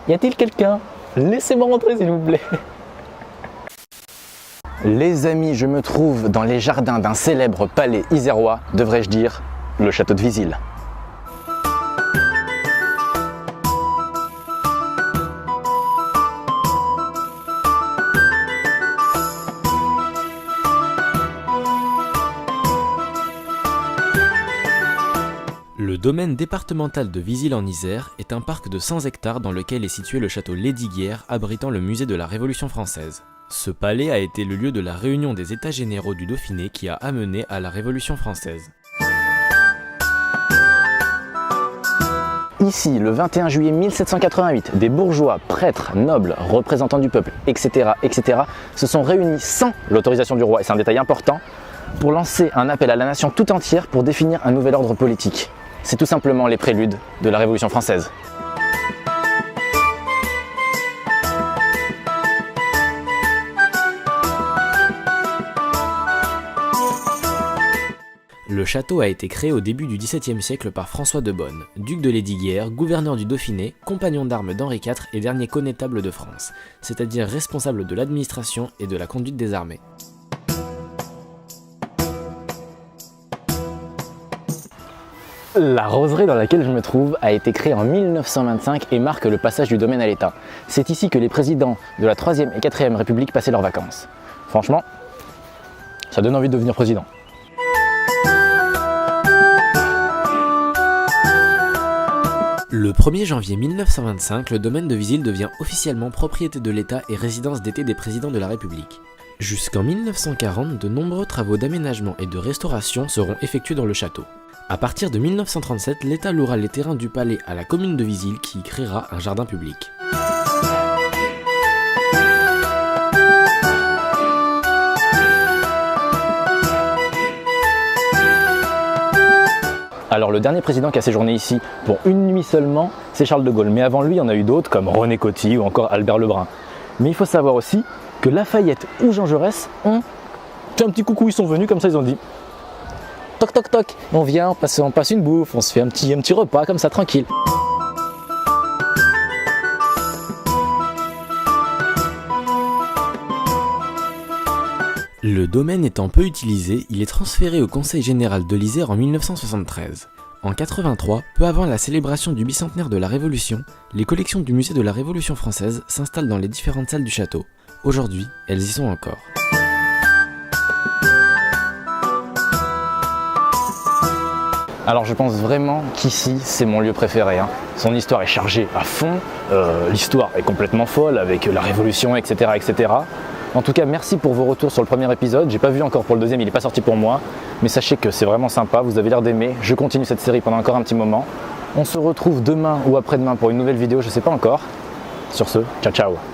Y a-t-il quelqu'un? Laissez-moi rentrer s'il vous plaît. Les amis, je me trouve dans les jardins d'un célèbre palais isérois, devrais-je dire, le château de Vizille. Le domaine départemental de Vizille en Isère est un parc de 100 hectares dans lequel est situé le château Lesdiguières abritant le musée de la Révolution française. Ce palais a été le lieu de la réunion des États généraux du Dauphiné qui a amené à la Révolution française. Ici, le 21 juillet 1788, des bourgeois, prêtres, nobles, représentants du peuple, etc., se sont réunis sans l'autorisation du roi, et c'est un détail important, pour lancer un appel à la nation tout entière pour définir un nouvel ordre politique. C'est tout simplement les préludes de la Révolution française. Le château a été créé au début du XVIIe siècle par François de Bonne, duc de Lesdiguières, gouverneur du Dauphiné, compagnon d'armes d'Henri IV et dernier connétable de France, c'est-à-dire responsable de l'administration et de la conduite des armées. La roseraie dans laquelle je me trouve a été créée en 1925 et marque le passage du domaine à l'État. C'est ici que les présidents de la 3e et 4e République passaient leurs vacances. Franchement, ça donne envie de devenir président. Le 1er janvier 1925, le domaine de Vizille devient officiellement propriété de l'État et résidence d'été des présidents de la République. Jusqu'en 1940, de nombreux travaux d'aménagement et de restauration seront effectués dans le château. À partir de 1937, l'État louera les terrains du palais à la commune de Vizille qui y créera un jardin public. Alors le dernier président qui a séjourné ici pour une nuit seulement, c'est Charles de Gaulle. Mais avant lui, il y en a eu d'autres comme René Coty ou encore Albert Lebrun. Mais il faut savoir aussi que Lafayette ou Jean Jaurès ont fait un petit coucou, ils sont venus comme ça, ils ont dit toc toc toc, on vient, on passe une bouffe, on se fait un petit repas comme ça tranquille. Le domaine étant peu utilisé, il est transféré au Conseil général de l'Isère en 1973. En 83, peu avant la célébration du bicentenaire de la Révolution, les collections du musée de la Révolution française s'installent dans les différentes salles du château. Aujourd'hui, elles y sont encore. Alors je pense vraiment qu'ici c'est mon lieu préféré. Son histoire est chargée à fond, l'histoire est complètement folle avec la Révolution, etc., etc. En tout cas, merci pour vos retours sur le premier épisode. J'ai pas vu encore pour le deuxième, il n'est pas sorti pour moi. Mais sachez que c'est vraiment sympa, vous avez l'air d'aimer. Je continue cette série pendant encore un petit moment. On se retrouve demain ou après-demain pour une nouvelle vidéo, je sais pas encore. Sur ce, ciao ciao.